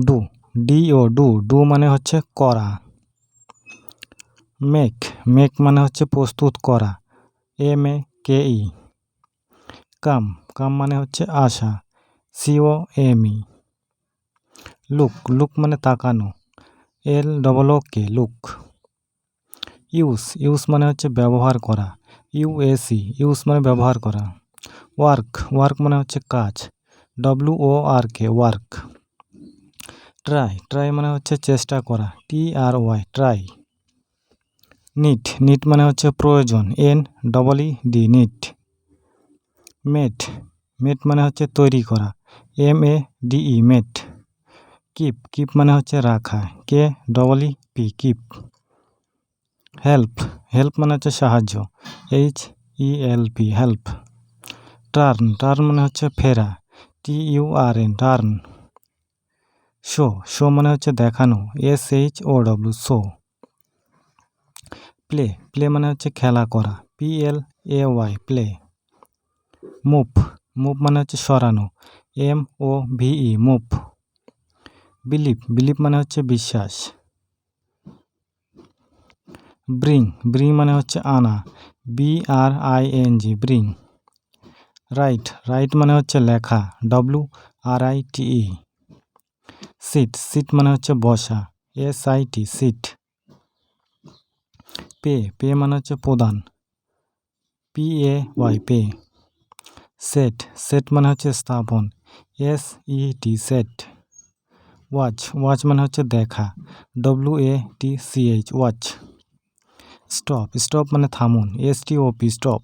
Do, deo do, do মানে হচ্ছে করা। মেক, মেক মানে হচ্ছে প্রস্তুত করা, MEKE। কাম, কাম মানে হচ্ছে আসা, COME। লুক, লুক মানে তাকানো, LOOK, লুক। ইউজ, ইউজ মানে হচ্ছে ব্যবহার করা, USE, ইউজ মানে ব্যবহার করা। ওয়ার্ক, ওয়ার্ক মানে হচ্ছে কাজ, WORK, ওয়ার্ক। ট্রাই, ট্রাই মানে হচ্ছে চেষ্টা করা, TRY, ট্রাই। নিড, নিড মানে হচ্ছে প্রয়োজন, NEED, নিড। মেড, মেড মানে হচ্ছে তৈরি করা, MADE, মেড। কিপ, কিপ মানে হচ্ছে রাখা, KEEP, কিপ। হেল্প, হেল্প মানে হচ্ছে সাহায্য, HELP, হেল্প। টার্ন, টার্ন মানে হচ্ছে ফেরা, TURN, টার্ন। শো, শো মানে হচ্ছে দেখানো, SHOW, শো। প্লে, প্লে মানে হচ্ছে খেলা করা, PLAY, প্লে। মুভ, মুভ মানে হচ্ছে সরানো, MOVE, মুভ। বিলিভ, বিলিভ মানে হচ্ছে বিশ্বাস। ব্রিং, ব্রিং মানে হচ্ছে আনা, BRING, ব্রিং। রাইট, রাইট মানে হচ্ছে লেখা, WRITE। সিট, সিট মানে হচ্ছে বসা, SIT, সিট। পে, পে মানে হচ্ছে প্রদান, PAY, পে। সেট, সেট মানে হচ্ছে স্থাপন, SET, সেট। ওয়াচ, ওয়াচ মানে হচ্ছে দেখা, WATCH, ওয়াচ। স্টপ, স্টপ মানে থামুন, STOP, স্টপ।